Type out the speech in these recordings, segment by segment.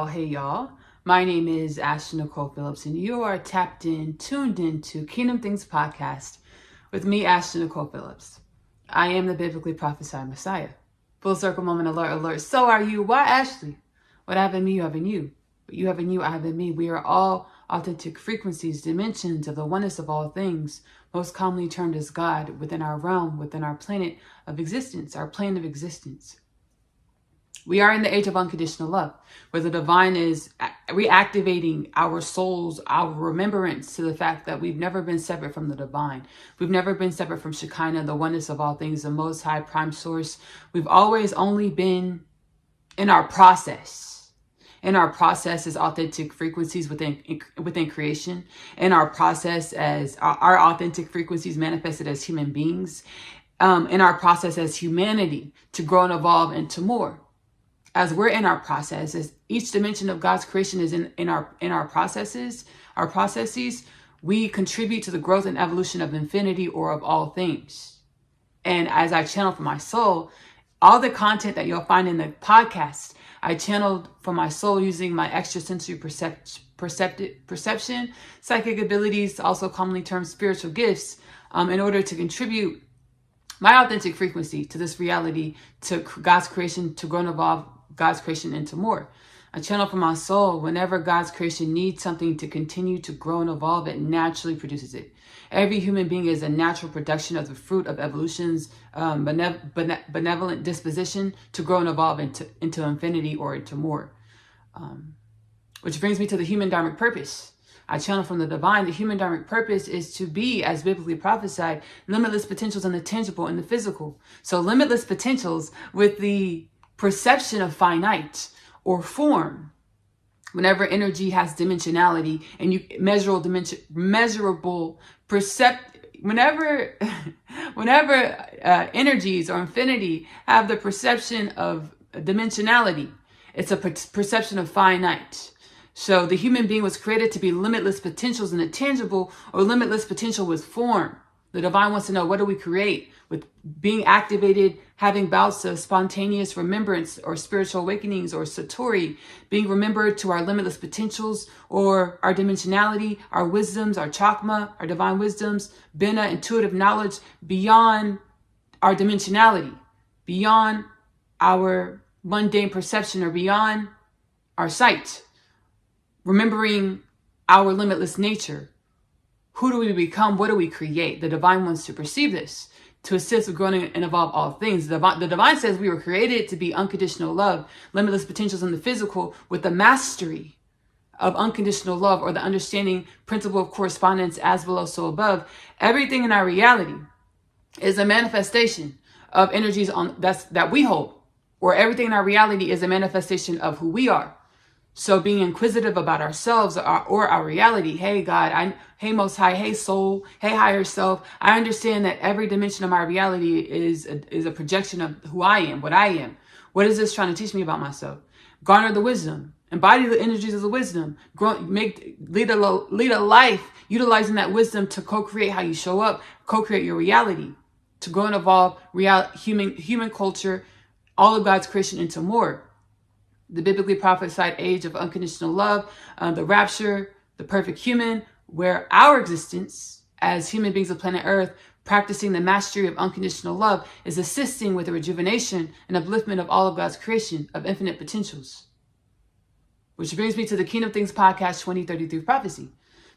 Hey y'all. My name is Ashley-Nicole Phillips, and you are tuned into Kingdom Things Podcast with me, Ashley-Nicole Phillips. I am the biblically prophesied Messiah. Full circle moment alert, alert. So are you. Why Ashley? What I have in me, you have in you. What you have in you, I have in me. We are all authentic frequencies, dimensions of the oneness of all things, most commonly termed as God, within our realm, within our planet of existence, our plane of existence. We are in the age of unconditional love, where the divine is reactivating our souls, our remembrance to the fact that we've never been separate from the divine. We've never been separate from Shekinah, the oneness of all things, the most high prime source. We've always only been in our process. In our process as authentic frequencies within creation. In our process as our authentic frequencies manifested as human beings. In our process as humanity to grow and evolve into more. As we're in our process, as each dimension of God's creation is in our processes, we contribute to the growth and evolution of infinity or of all things. And as I channel for my soul, all the content that you'll find in the podcast, I channeled for my soul using my extrasensory perception, psychic abilities, also commonly termed spiritual gifts, in order to contribute my authentic frequency to this reality, to God's creation, to grow and evolve God's creation into more. I channel for my soul. Whenever God's creation needs something to continue to grow and evolve, it naturally produces it. Every human being is a natural production of the fruit of evolution's benevolent disposition to grow and evolve into infinity or into more. Which brings me to the human dharmic purpose. I channel from the divine. The human dharmic purpose is to be, as biblically prophesied, limitless potentials in the tangible and the physical. So limitless potentials with the perception of finite or form. Whenever energy has dimensionality and you whenever energies or infinity have the perception of dimensionality, it's a perception of finite. So the human being was created to be limitless potentials in the tangible or limitless potential with form. The divine wants to know, what do we create with being activated, having bouts of spontaneous remembrance or spiritual awakenings or satori, being remembered to our limitless potentials or our dimensionality, our wisdoms, our chakma, our divine wisdoms, bina, intuitive knowledge beyond our dimensionality, beyond our mundane perception or beyond our sight, remembering our limitless nature. Who do we become? What do we create? The divine wants to perceive this, to assist with growing and evolve all things. The divine says we were created to be unconditional love, limitless potentials in the physical, with the mastery of unconditional love or the understanding principle of correspondence, as below, so above. Everything in our reality is a manifestation of energies that we hold, or everything in our reality is a manifestation of who we are. So being inquisitive about ourselves or our reality. Hey, God, hey, Most High, hey, soul, hey, higher self. I understand that every dimension of my reality is a projection of who I am, what I am. What is this trying to teach me about myself? Garner the wisdom. Embody the energies of the wisdom. Lead a life utilizing that wisdom to co-create how you show up, co-create your reality, to grow and evolve human culture, all of God's creation into more. The biblically prophesied age of unconditional love, the rapture, the perfect human, where our existence as human beings of planet Earth, practicing the mastery of unconditional love, is assisting with the rejuvenation and upliftment of all of God's creation of infinite potentials. Which brings me to the Kingdom Things Podcast 2033 prophecy.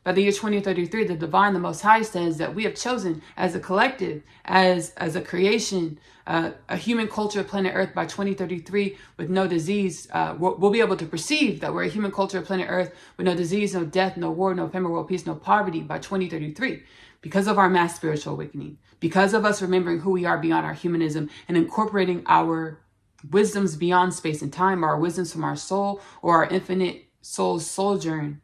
By the year 2033, the divine, the Most High, says that we have chosen as a collective, as a creation, a human culture of planet Earth by 2033 with no disease. We'll be able to perceive that we're a human culture of planet Earth with no disease, no death, no war, no ephemeral world peace, no poverty by 2033 because of our mass spiritual awakening, because of us remembering who we are beyond our humanism and incorporating our wisdoms beyond space and time, or our wisdoms from our soul or our infinite soul's sojourn.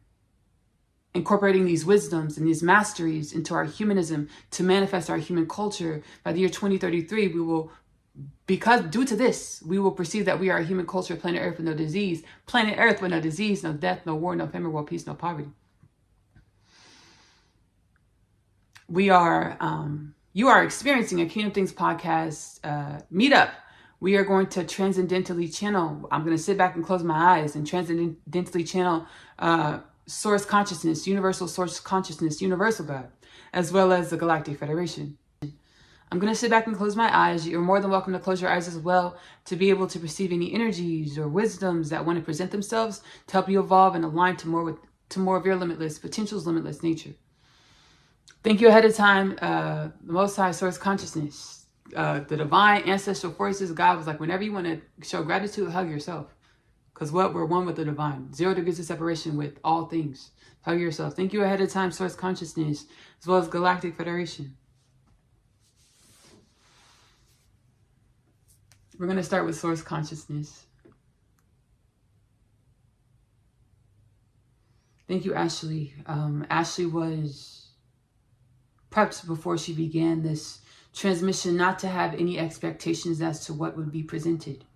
Incorporating these wisdoms and these masteries into our humanism to manifest our human culture. By the year 2033, due to this, we will perceive that we are a human culture, planet Earth with no disease, planet Earth with no disease, no death, no war, no ephemeral world peace, no poverty. You are experiencing a Kingdom Things podcast meetup We are going to transcendentally channel. I'm going to sit back and close my eyes and transcendentally channel source consciousness, universal source consciousness, universal God, as well as the Galactic Federation. I'm going to sit back and close my eyes. You're more than welcome to close your eyes as well to be able to perceive any energies or wisdoms that want to present themselves to help you evolve and align to more of your limitless potential's limitless nature. Thank you ahead of time, the Most High Source Consciousness, the divine ancestral forces. God was like, whenever you want to show gratitude, hug yourself. Because we're one with the divine. 0 degrees of separation with all things. Hug yourself. Thank you ahead of time, Source Consciousness, as well as Galactic Federation. We're going to start with Source Consciousness. Thank you, Ashley. Ashley was prepped before she began this transmission not to have any expectations as to what would be presented.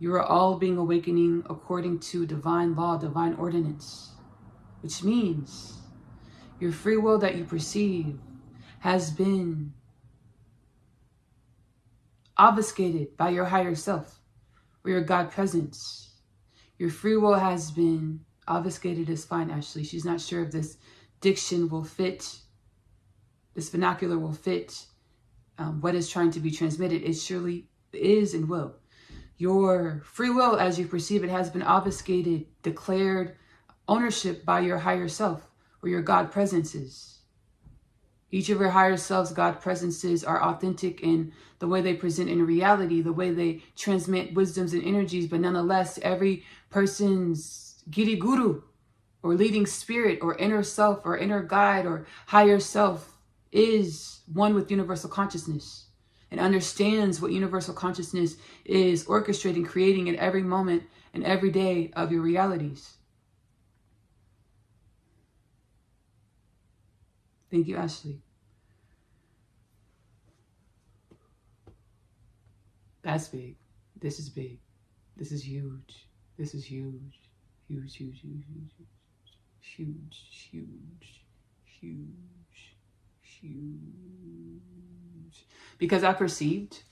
You are all being awakening according to divine law, divine ordinance, which means your free will that you perceive has been obfuscated by your higher self or your God presence. Your free will has been obfuscated is fine, Ashley. She's not sure if this diction will fit, this vernacular will fit what is trying to be transmitted. It surely is and will. Your free will, as you perceive it, has been obfuscated, declared ownership by your higher self or your God presences. Each of your higher selves, God presences, are authentic in the way they present in reality, the way they transmit wisdoms and energies, but nonetheless, every person's Giri Guru or leading spirit or inner self or inner guide or higher self is one with universal consciousness and understands what universal consciousness is orchestrating, creating at every moment and every day of your realities. Thank you, Ashley. That's big. This is big. This is huge. This is huge. Huge, huge, huge, huge, huge, huge, huge. Because I perceived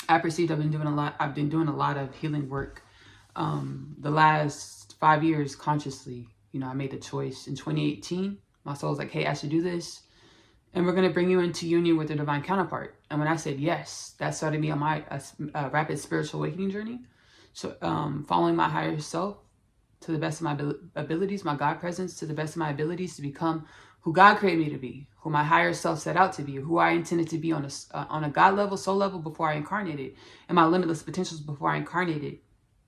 I've been doing a lot of healing work the last 5 years consciously. You know, I made the choice in 2018. My soul was like, hey, I should do this. And we're going to bring you into union with the divine counterpart. And when I said yes, that started me on my rapid spiritual awakening journey. So following my higher self to the best of my abilities, my God presence to the best of my abilities to become who God created me to be, who my higher self set out to be, who I intended to be on a God level, soul level before I incarnated, and my limitless potentials before I incarnated,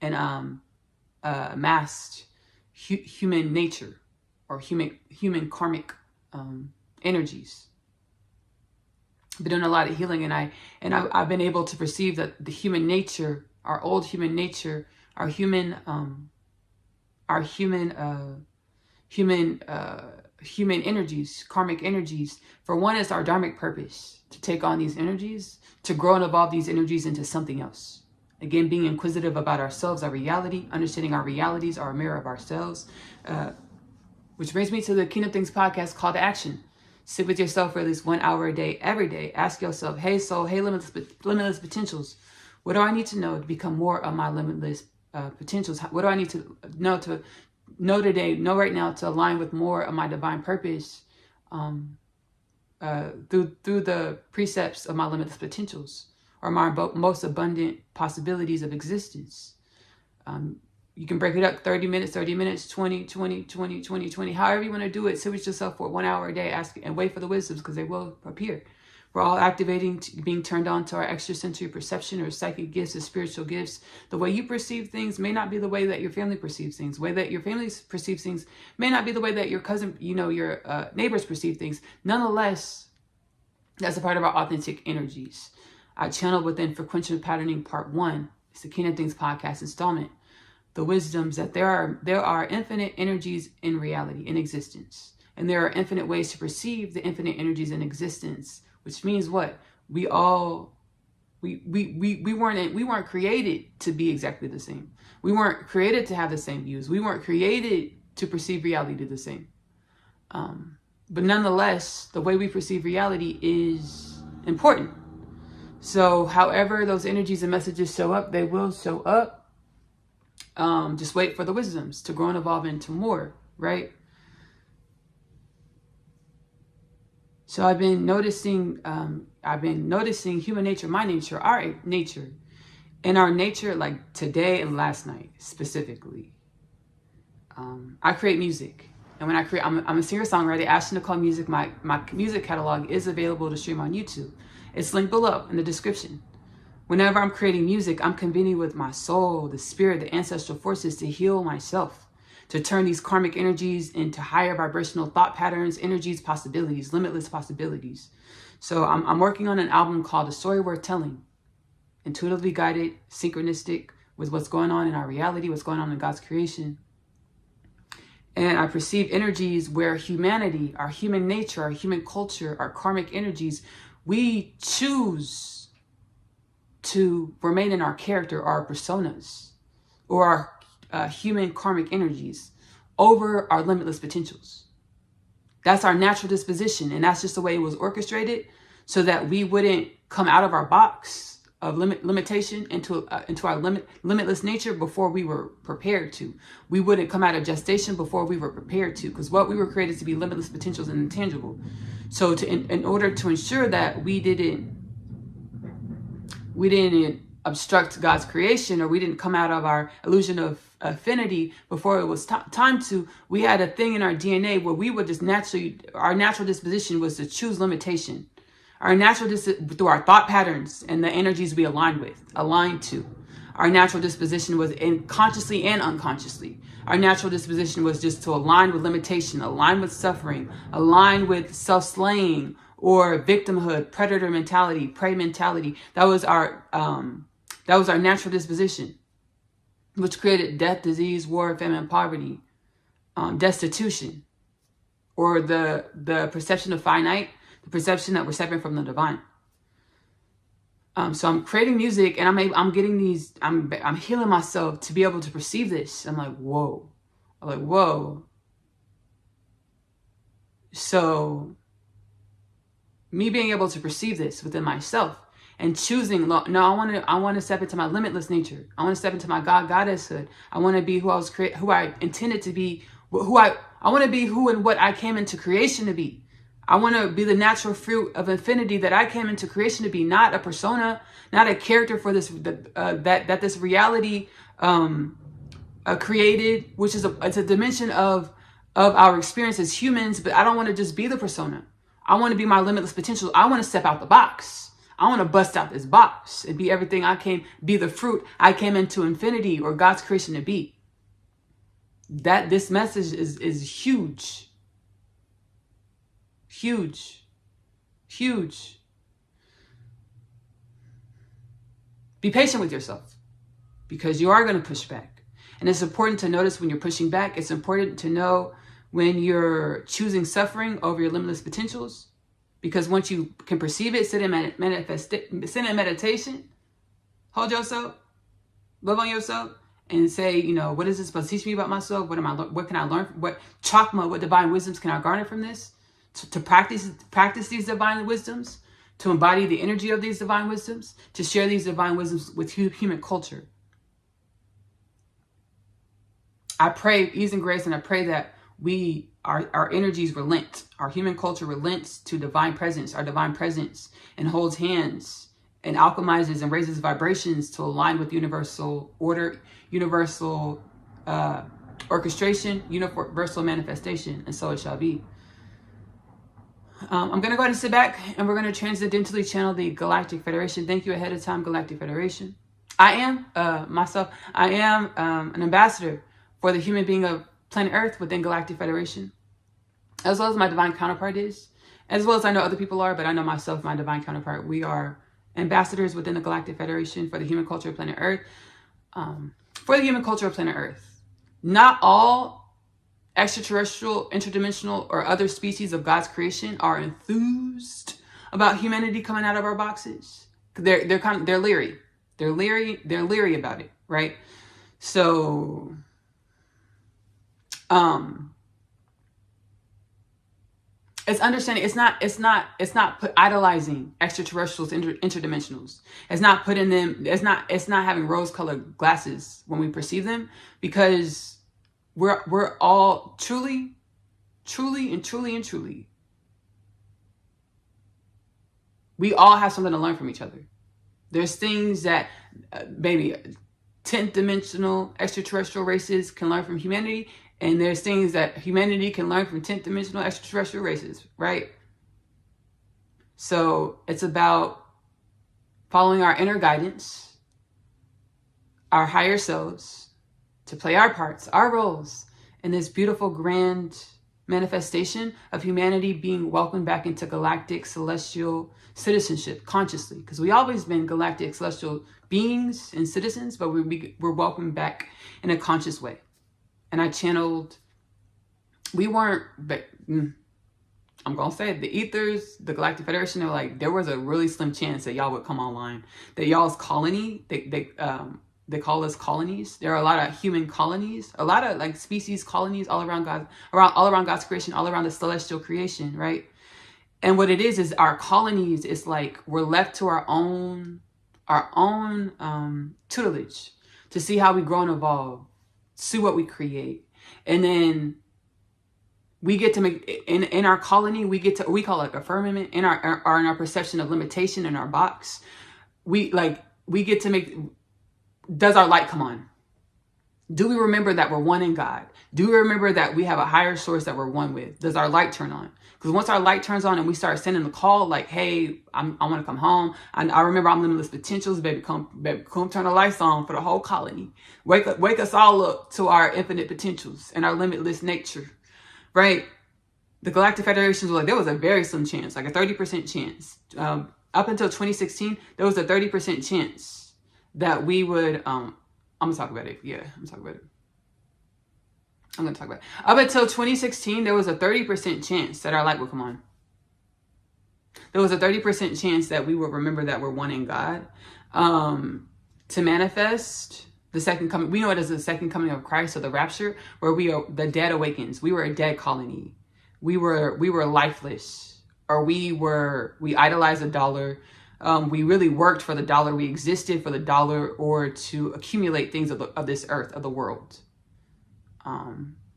and masked human nature or human karmic energies. I've been doing a lot of healing, and I've been able to perceive that the human nature, our old human nature, our human energies, karmic energies. For one, it's our dharmic purpose to take on these energies, to grow and evolve these energies into something else. Again, being inquisitive about ourselves, our reality, understanding our realities, our mirror of ourselves. Which brings me to the Kingdom Things podcast, Call to Action. Sit with yourself for at least 1 hour a day, every day. Ask yourself, hey soul, hey limitless potentials. What do I need to know to become more of my limitless potentials? What do I need to know today, know right now, to align with more of my divine purpose through the precepts of my limitless potentials or my most abundant possibilities of existence? You can break it up 30 minutes, 20, however you want to do it. Sit with yourself for 1 hour a day, ask and wait for the wisdoms because they will appear. We're all activating, being turned on to our extrasensory perception or psychic gifts or spiritual gifts. The way you perceive things may not be the way that your family perceives things. The way that your family perceives things may not be the way that your cousin, your neighbors perceive things. Nonetheless, that's a part of our authentic energies. I channeled within Frequential Patterning Part 1. It's the Kingdom Things podcast installment. The wisdoms that there are infinite energies in reality, in existence. And there are infinite ways to perceive the infinite energies in existence. Which means what? We weren't created to be exactly the same. We weren't created to have the same views. We weren't created to perceive reality the same. But nonetheless, the way we perceive reality is important. So however those energies and messages show up, they will show up. Just wait for the wisdoms to grow and evolve into more, right? So I've been noticing human nature, my nature, our nature, and our nature, like today and last night specifically. I create music, and when I create, I'm a singer-songwriter. Ashley-Nicole music. My music catalog is available to stream on YouTube. It's linked below in the description. Whenever I'm creating music, I'm convening with my soul, the spirit, the ancestral forces to heal myself, to turn these karmic energies into higher vibrational thought patterns, energies, possibilities, limitless possibilities. So I'm working on an album called A Story Worth Telling, intuitively guided, synchronistic with what's going on in our reality, what's going on in God's creation. And I perceive energies where humanity, our human nature, our human culture, our karmic energies, we choose to remain in our character, our personas, or our human karmic energies over our limitless potentials. That's our natural disposition. And that's just the way it was orchestrated, so that we wouldn't come out of our box of limitation into our limitless nature before we were prepared to. We wouldn't come out of gestation before we were prepared to, because what we were created to be limitless potentials and intangible. So in order to ensure that we didn't obstruct God's creation, or we didn't come out of our illusion of affinity before it was time to, we had a thing in our DNA where we would just our natural disposition was to choose limitation. Our natural through our thought patterns and the energies we aligned to. Our natural disposition was consciously and unconsciously. Our natural disposition was just to align with limitation, align with suffering, align with self-slaying or victimhood, predator mentality, prey mentality. That was our natural disposition, which created death, disease, war, famine, poverty, destitution, or the perception of finite, the perception that we're separate from the divine. So I'm creating music, and I'm getting these. I'm healing myself to be able to perceive this. I'm like, whoa. So me being able to perceive this within myself and choosing, no, I want to step into my limitless nature. I want to step into my goddesshood. I want to be who I intended to be. I want to be who and what I came into creation to be. I want to be the natural fruit of infinity that I came into creation to be, not a persona, not a character for this that this reality created, which is it's a dimension of our experience as humans. But I don't want to just be the persona. I want to be my limitless potential. I want to step out the box. I want to bust out this box and be everything be the fruit I came into infinity or God's creation to be. That this message is huge. Huge. Be patient with yourself, because you are going to push back. And it's important to notice when you're pushing back. It's important to know when you're choosing suffering over your limitless potentials, because once you can perceive it, sit in meditation, hold yourself, love on yourself, and say, what is this supposed to teach me about myself? What can I learn? What divine wisdoms can I garner from this? To practice these divine wisdoms, to embody the energy of these divine wisdoms, to share these divine wisdoms with human culture. I pray ease and grace, and I pray that our energies relent. Our human culture relents to divine presence, our divine presence, and holds hands and alchemizes and raises vibrations to align with universal order, universal orchestration, universal manifestation, and so it shall be. I'm going to go ahead and sit back, and we're going to transcendentally channel the Galactic Federation. Thank you ahead of time, Galactic Federation. I am an ambassador for the human being of planet Earth within Galactic Federation, as well as my divine counterpart is, as well as I know other people are, but I know myself, my divine counterpart. We are ambassadors within the Galactic Federation for the human culture of planet Earth. Not all extraterrestrial, interdimensional, or other species of God's creation are enthused about humanity coming out of our boxes. They're leery. They're leery about it, right? So, It's understanding. It's not idolizing extraterrestrials, interdimensionals. It's not putting them. It's not having rose-colored glasses when we perceive them, because we're all truly. We all have something to learn from each other. There's things that maybe 10th dimensional extraterrestrial races can learn from humanity, and there's things that humanity can learn from 10th dimensional extraterrestrial races, right? So it's about following our inner guidance, our higher selves, to play our parts, our roles in this beautiful, grand manifestation of humanity being welcomed back into galactic celestial citizenship consciously, because we always been galactic celestial beings and citizens, but we're welcomed back in a conscious way. And I channeled, we weren't, but I'm gonna say it, the ethers, the Galactic Federation, they're like, there was a really slim chance that y'all would come online, that y'all's colony, they call us colonies. There are a lot of human colonies, a lot of like species colonies all around God's creation, all around the celestial creation, right? And what it is our colonies is like we're left to our own tutelage to see how we grow and evolve, see what we create, and then we get to make in our colony. We call it like a firmament in our perception of limitation in our box. We get to make. Does our light come on? Do we remember that we're one in God? Do we remember that we have a higher source that we're one with? Does our light turn on? Because once our light turns on and we start sending the call, like, hey, I want to come home. I remember I'm limitless potentials. Baby, come turn the lights on for the whole colony. Wake us all up to our infinite potentials and our limitless nature, right? The Galactic Federation was like, there was a very slim chance, like a 30% chance. Up until 2016, there was a 30% chance that we would, I'm going to talk about it. Yeah, I'm going to talk about it. Up until 2016, there was a 30% chance that our light would come on. There was a 30% chance that we would remember that we're one in God. To manifest the second coming, we know it as the second coming of Christ, or the rapture, where the dead awakens. We were a dead colony. We were lifeless, or we idolized a dollar. We really worked for the dollar. We existed for the dollar, or to accumulate things of this earth, of the world.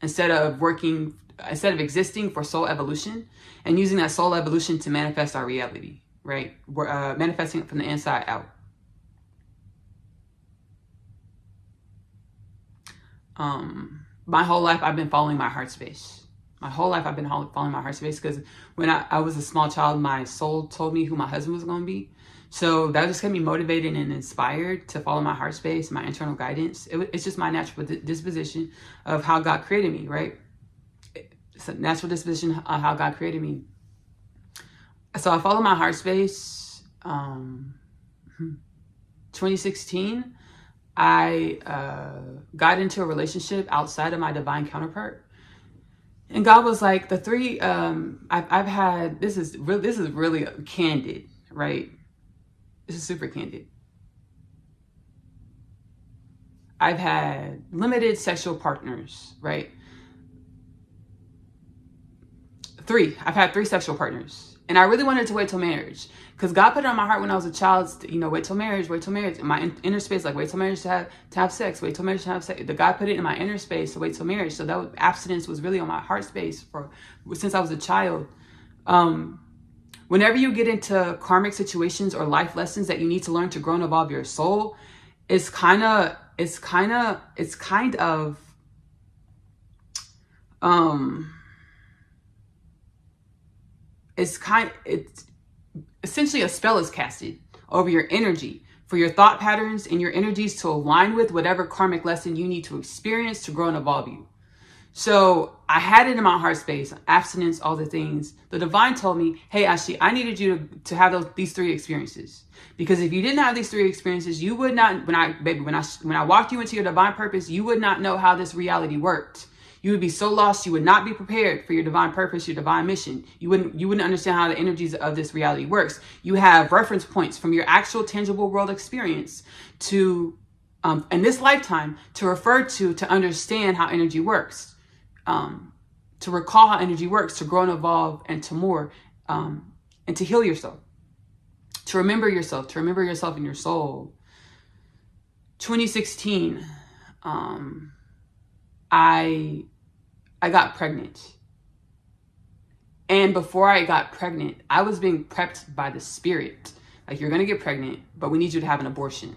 Instead of existing for soul evolution and using that soul evolution to manifest our reality, right? We're manifesting it from the inside out. My whole life, I've been following my heart space. My whole life, I've been following my heart space, because when I was a small child, my soul told me who my husband was going to be. So that just kept me motivated and inspired to follow my heart space, my internal guidance. It's just my natural disposition of how God created me, right? It's a natural disposition of how God created me. So I follow my heart space. 2016, I got into a relationship outside of my divine counterpart. And God was like, the three, I've had, this is really candid, right? This is super candid. I've had limited sexual partners, right? I've had 3 sexual partners. And I really wanted to wait till marriage, because God put it on my heart when I was a child, wait till marriage. In my inner space, like, wait till marriage to have sex, wait till marriage to have sex. The God put it in my inner space to wait till marriage. So that abstinence was really on my heart space since I was a child. Whenever you get into karmic situations or life lessons that you need to learn to grow and evolve your soul, it's essentially a spell is casted over your energy for your thought patterns and your energies to align with whatever karmic lesson you need to experience to grow and evolve you. So I had it in my heart space, abstinence, all the things. The divine told me, hey, Ashley, I needed you to have these 3 experiences. Because if you didn't have these 3 experiences, you would not, when I walked you into your divine purpose, you would not know how this reality worked. You would be so lost, you would not be prepared for your divine purpose, your divine mission. You wouldn't understand how the energies of this reality works. You have reference points from your actual tangible world experience to, in this lifetime, to refer to understand how energy works. to recall how energy works, to grow and evolve, and to more, and to heal yourself, to remember yourself in your soul. 2016, I got pregnant. And before I got pregnant, I was being prepped by the spirit. Like, you're going to get pregnant, but we need you to have an abortion.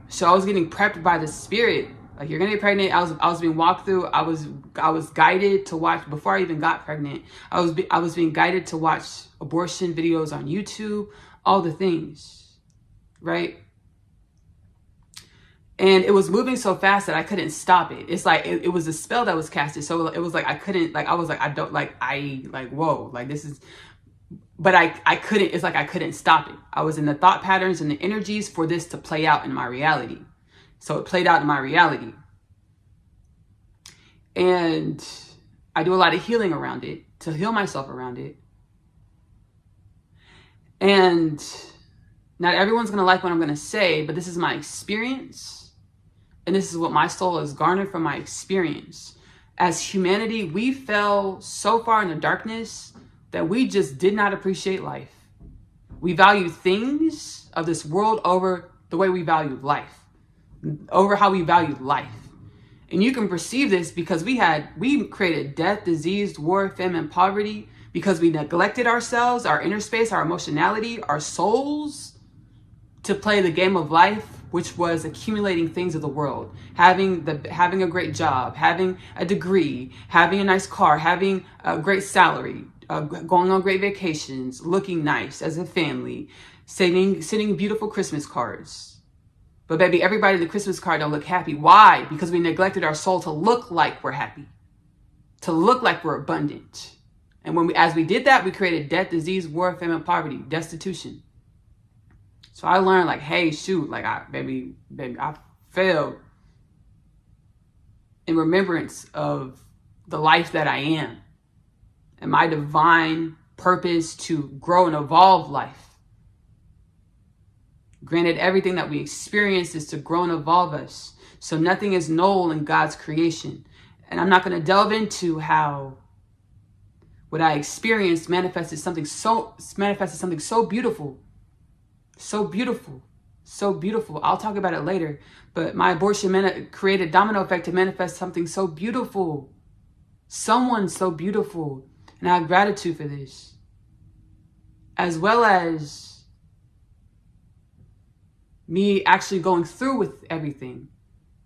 So I was getting prepped by the spirit. Like, you're going to get pregnant. I was being walked through. I was guided to watch, before I even got pregnant, I was being guided to watch abortion videos on YouTube, all the things, right? And it was moving so fast that I couldn't stop it. It's like, it was a spell that was casted. So it was like, I couldn't, like, I was like, whoa, like, this is, but I couldn't, it's like, I couldn't stop it. I was in the thought patterns and the energies for this to play out in my reality. So it played out in my reality. And I do a lot of healing around it, to heal myself around it. And not everyone's going to like what I'm going to say, but this is my experience. And this is what my soul has garnered from my experience. As humanity, we fell so far in the darkness that we just did not appreciate life. We value things of this world over the way we value life, over how we value life. And you can perceive this because we created death, disease, war, famine, poverty, because we neglected ourselves, our inner space, our emotionality, our souls, to play the game of life, which was accumulating things of the world, having a great job, having a degree, having a nice car, having a great salary, going on great vacations, looking nice as a family, sending beautiful Christmas cards. But baby, everybody in the Christmas card don't look happy. Why? Because we neglected our soul to look like we're happy, to look like we're abundant. And as we did that, we created death, disease, war, famine, poverty, destitution. So I learned, like, hey, shoot, like, baby, I failed in remembrance of the life that I am and my divine purpose to grow and evolve life. Granted, everything that we experience is to grow and evolve us. So nothing is null in God's creation. And I'm not going to delve into how what I experienced manifested something so beautiful. So beautiful. So beautiful. I'll talk about it later. But my abortion created a domino effect to manifest something so beautiful. Someone so beautiful. And I have gratitude for this. As well as me actually going through with everything.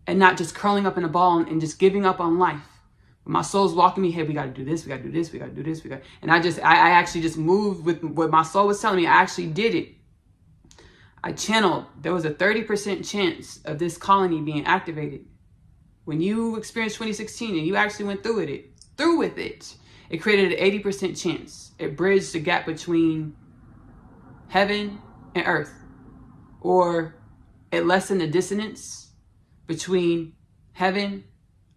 And not just curling up in a ball and just giving up on life. But my soul's walking me, hey, we got to do this. We got to do this. We got to do this. And I actually just moved with what my soul was telling me. I actually did it. I channeled. There was a 30% chance of this colony being activated. When you experienced 2016 and you actually went through with it, it created an 80% chance. It bridged the gap between heaven and earth. Or it lessened the dissonance between heaven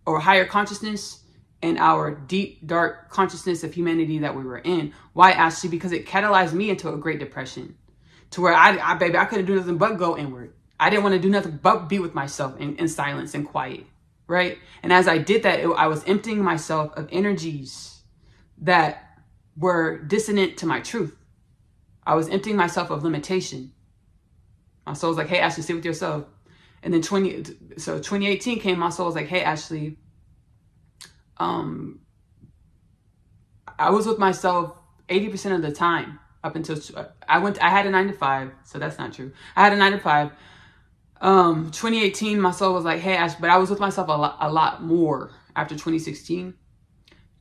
or higher consciousness and our deep, dark consciousness of humanity that we were in. Why, Ashley? Because it catalyzed me into a Great Depression. To where I couldn't do nothing but go inward. I didn't want to do nothing but be with myself in silence and quiet, right? And as I did that, I was emptying myself of energies that were dissonant to my truth. I was emptying myself of limitation. My soul was like, hey, Ashley, sit with yourself. And then 2018 came, my soul was like, hey, Ashley, I was with myself 80% of the time. Up until I had a 9-to-5, so that's not true. I had a 9-to-5. 2018, my soul was like, hey, Ash, but I was with myself a lot more after 2016.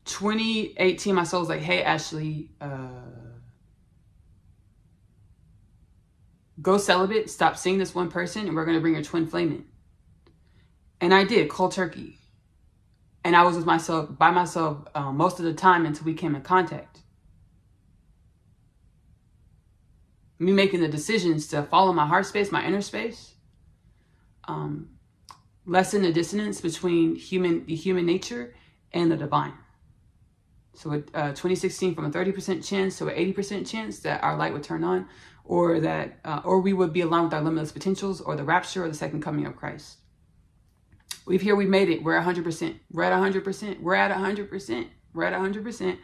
2018, my soul was like, hey, Ashley, go celibate, stop seeing this one person, and we're going to bring your twin flame in. And I did, cold turkey. And I was with myself, by myself, most of the time until we came in contact. Me making the decisions to follow my heart space, my inner space, lessen the dissonance between the human nature and the divine. So 2016, from a 30% chance to an 80% chance that our light would turn on, or that, or we would be aligned with our limitless potentials, or the rapture, or the second coming of Christ. We made it. We're 100%. We're at 100%. We're at 100%. We're at 100%.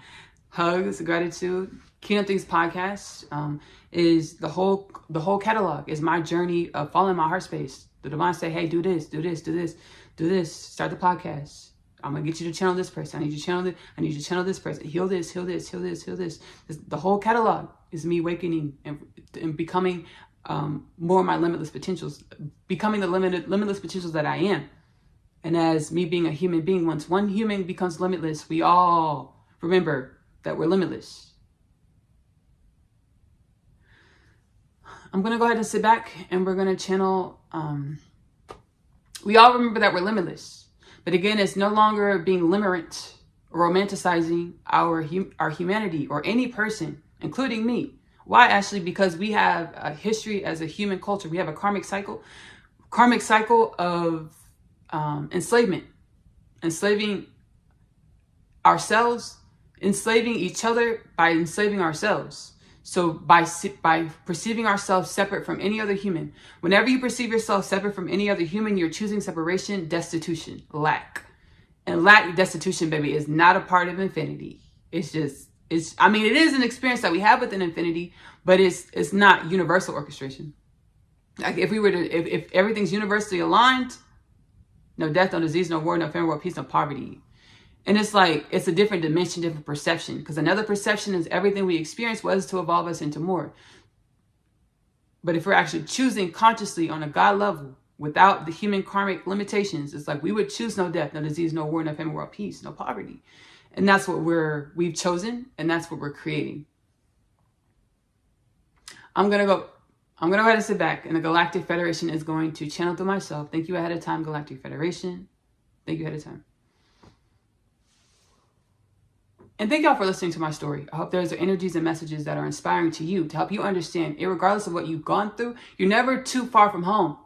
Hugs, gratitude. Kingdom Things podcast is the whole catalog. Is my journey of following my heart space. The divine say, hey, do this, do this, do this, do this. Start the podcast. I'm gonna get you to channel this person. I need you to channel this. I need you to channel this person. Heal this, heal this, heal this, heal this. The whole catalog is me awakening and becoming more of my limitless potentials, becoming the limitless potentials that I am. And as me being a human being, once one human becomes limitless, we all remember that we're limitless. I'm going to go ahead and sit back and we're going to channel. We all remember that we're limitless. But again, it's no longer being limerent or romanticizing our humanity or any person, including me. Why, Ashley? Because we have a history as a human culture. We have a karmic cycle of enslavement, enslaving ourselves, enslaving each other by enslaving ourselves. So by perceiving ourselves separate from any other human, whenever you perceive yourself separate from any other human, you're choosing separation, destitution, lack. And lack, destitution, baby, is not a part of infinity. It is an experience that we have within infinity, but it's not universal orchestration. Like if everything's universally aligned, no death, no disease, no war, no famine, war, peace, no poverty. And it's like, it's a different dimension, different perception. Because another perception is everything we experience was to evolve us into more. But if we're actually choosing consciously on a God level, without the human karmic limitations, it's like we would choose no death, no disease, no war, no famine, world peace, no poverty. And that's what we've chosen, and that's what we're creating. I'm gonna go ahead and sit back, and the Galactic Federation is going to channel through myself. Thank you ahead of time, Galactic Federation. Thank you ahead of time. And thank y'all for listening to my story. I hope there's energies and messages that are inspiring to you to help you understand, regardless of what you've gone through, you're never too far from home.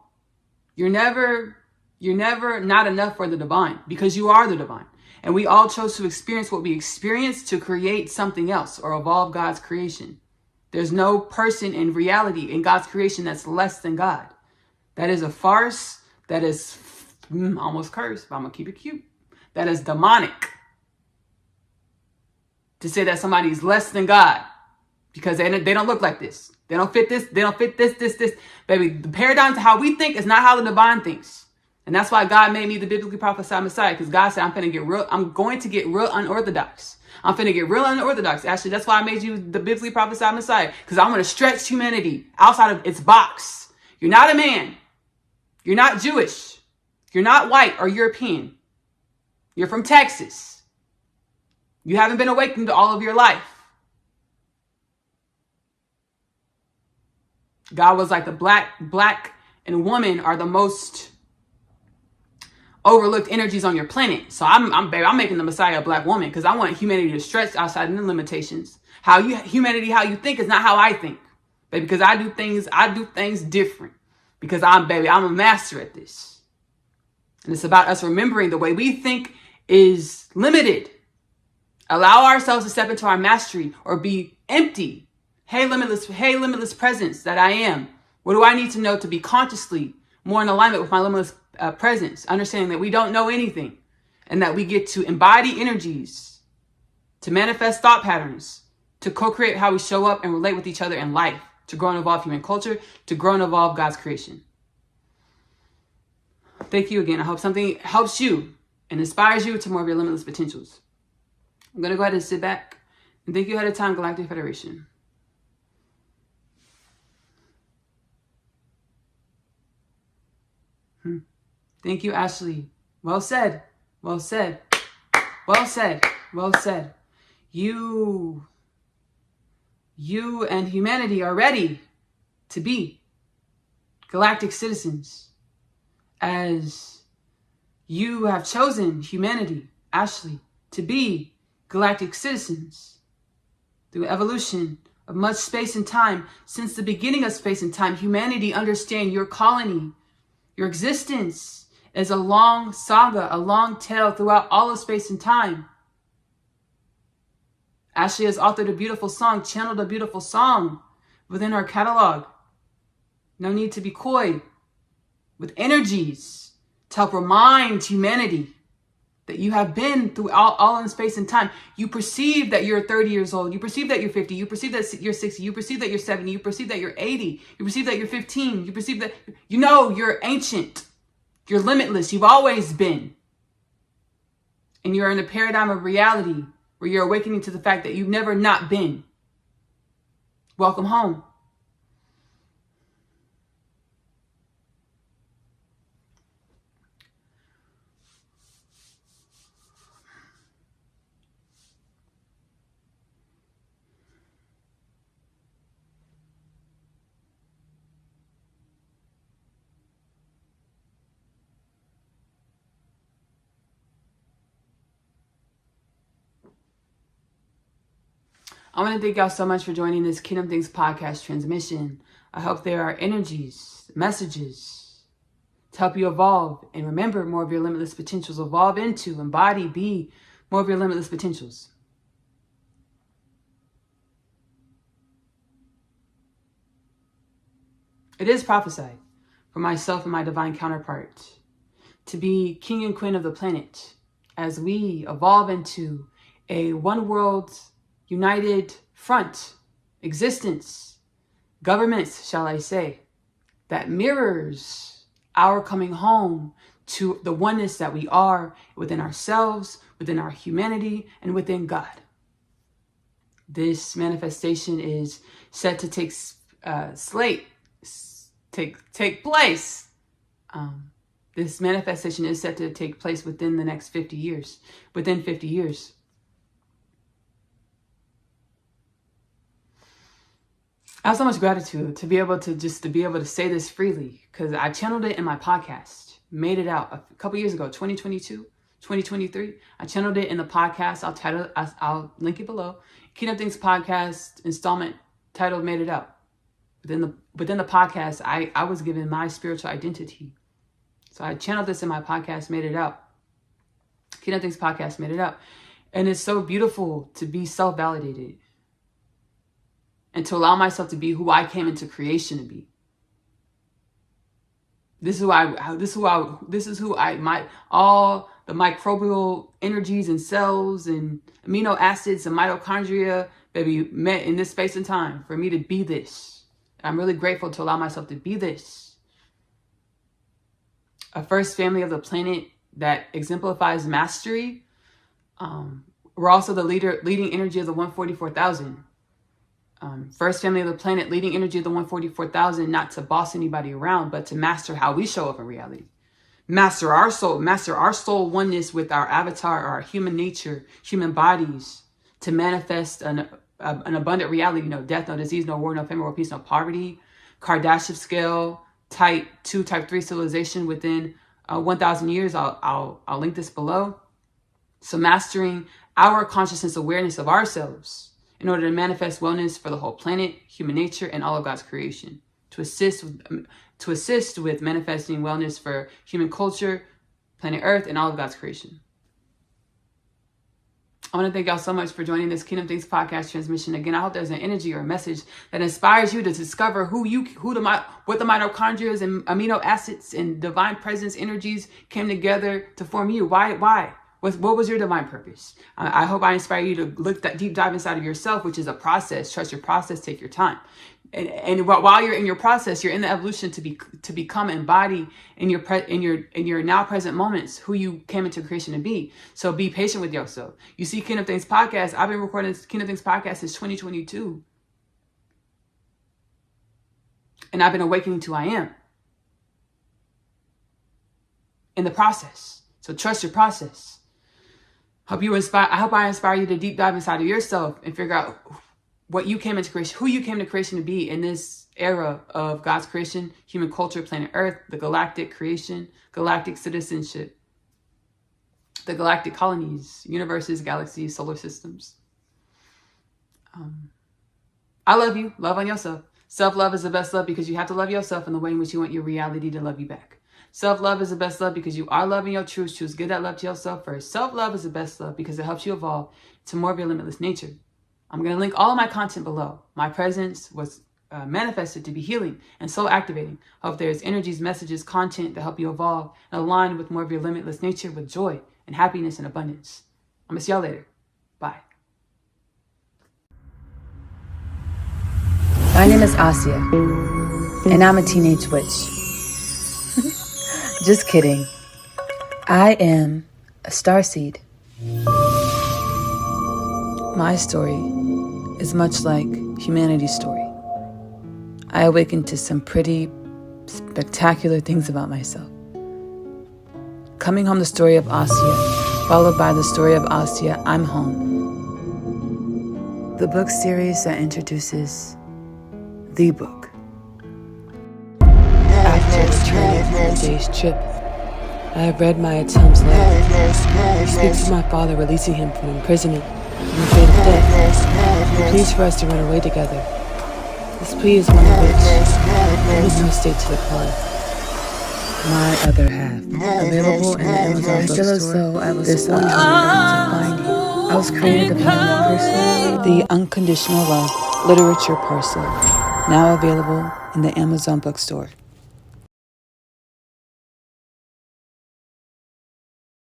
You're never not enough for the divine, because you are the divine. And we all chose to experience what we experienced to create something else or evolve God's creation. There's no person in reality in God's creation that's less than God. That is a farce. That is almost cursed, but I'm going to keep it cute. That is demonic. To say that somebody's less than God because they don't look like this. They don't fit this. They don't fit this. Baby, the paradigm to how we think is not how the divine thinks. And that's why God made me the biblically prophesied Messiah, because God said, I'm going to get real unorthodox. I'm finna get real unorthodox. Actually, that's why I made you the biblically prophesied Messiah, because I'm going to stretch humanity outside of its box. You're not a man. You're not Jewish. You're not white or European. You're from Texas. You haven't been awakened all of your life. God was like the black and woman are the most overlooked energies on your planet. So I'm making the Messiah a black woman, because I want humanity to stretch outside of the limitations. How you think is not how I think, baby, because I do things different, because I'm a master at this. And it's about us remembering the way we think is limited. Allow ourselves to step into our mastery or be empty. Hey, limitless presence that I am. What do I need to know to be consciously more in alignment with my limitless presence? Understanding that we don't know anything, and that we get to embody energies, to manifest thought patterns, to co-create how we show up and relate with each other in life, to grow and evolve human culture, to grow and evolve God's creation. Thank you again. I hope something helps you and inspires you to more of your limitless potentials. I'm going to go ahead and sit back. And thank you ahead of time, Galactic Federation. Thank you, Ashley. Well said. Well said. Well said. Well said. You and humanity are ready to be galactic citizens, as you have chosen humanity, Ashley, to be galactic citizens through evolution of much space and time. Since the beginning of space and time, humanity understand your colony, your existence is a long saga, a long tale throughout all of space and time. Ashley has authored a beautiful song, channeled a beautiful song within our catalog. No need to be coy with energies to help remind humanity that you have been through all in space and time. You perceive that you're 30 years old. You perceive that you're 50. You perceive that you're 60. You perceive that you're 70. You perceive that you're 80. You perceive that you're 15. You perceive that, you're ancient. You're limitless. You've always been. And you're in a paradigm of reality where you're awakening to the fact that you've never not been. Welcome home. I want to thank y'all so much for joining this Kingdom Things podcast transmission. I hope there are energies, messages to help you evolve and remember more of your limitless potentials. Evolve into, embody, be more of your limitless potentials. It is prophesied for myself and my divine counterpart to be king and queen of the planet as we evolve into a one world united front existence, governments, shall I say, that mirrors our coming home to the oneness that we are within ourselves, within our humanity, and within God. This manifestation is set to take place. This manifestation is set to take place within the next 50 years. Within 50 years. I have so much gratitude to be able to say this freely, because I channeled it in my podcast, made it out a couple years ago, 2022, 2023. I channeled it in the podcast. I'll link it below. Kingdom Things podcast installment titled Made It Out. Within the podcast, I was given my spiritual identity. So I channeled this in my podcast, Made It Out. Kingdom Things podcast, Made It Out. And it's so beautiful to be self-validated and to allow myself to be who I came into creation to be. All the microbial energies and cells and amino acids and mitochondria, baby, met in this space and time for me to be this. I'm really grateful to allow myself to be this. A first family of the planet that exemplifies mastery. We're also the leading energy of the 144,000. First family of the planet, leading energy of the 144,000, not to boss anybody around, but to master how we show up in reality. Master our soul oneness with our avatar, our human nature, human bodies, to manifest an abundant reality. Death, no disease, no war, no famine, no peace, no poverty. Kardashev scale, type 2, type 3 civilization within 1,000 years. I'll link this below. So mastering our consciousness awareness of ourselves in order to manifest wellness for the whole planet, human nature, and all of God's creation. To assist with manifesting wellness for human culture, planet Earth, and all of God's creation. I want to thank y'all so much for joining this Kingdom Things podcast transmission. Again, I hope there's an energy or a message that inspires you to discover what the mitochondria and amino acids and divine presence energies came together to form you. Why? What was your divine purpose? I hope I inspire you to look that deep dive inside of yourself, which is a process. Trust your process. Take your time. And while you're in your process, you're in the evolution to become embody in your now present moments who you came into creation to be. So be patient with yourself. You see Kingdom Things podcast. I've been recording Kingdom Things podcast since 2022, and I've been awakening to I am in the process. So trust your process. I hope I inspire you to deep dive inside of yourself and figure out what you came into creation, who you came to creation to be in this era of God's creation, human culture, planet Earth, the galactic creation, galactic citizenship, the galactic colonies, universes, galaxies, solar systems. I love you. Love on yourself. Self-love is the best love because you have to love yourself in the way in which you want your reality to love you back. Self-love is the best love because you are loving your truth. Choose give that love to yourself first. Self-love is the best love because it helps you evolve to more of your limitless nature. I'm going to link all of my content below. My presence was manifested to be healing and soul activating. Hope there's energies, messages, content that help you evolve and align with more of your limitless nature with joy and happiness and abundance. I'm going to see y'all later. Bye. My name is Asya, and I'm a teenage witch. Just kidding. I am a starseed. My story is much like humanity's story. I awakened to some pretty spectacular things about myself. Coming home, the story of Asya, followed by the story of Asya, I'm home. The book series that introduces the book. After returning from the day's trip, I have read my Atom's letter. He speaks of my father releasing him from imprisonment and the fate of death. He pleads for us to run away together. This plea is one of which I make no state to decline. My other half, available in the Amazon bookstore. I feel as though I was this one to find you. I was created to find you personally. The Unconditional Love Literature Parcel, now available in the Amazon bookstore.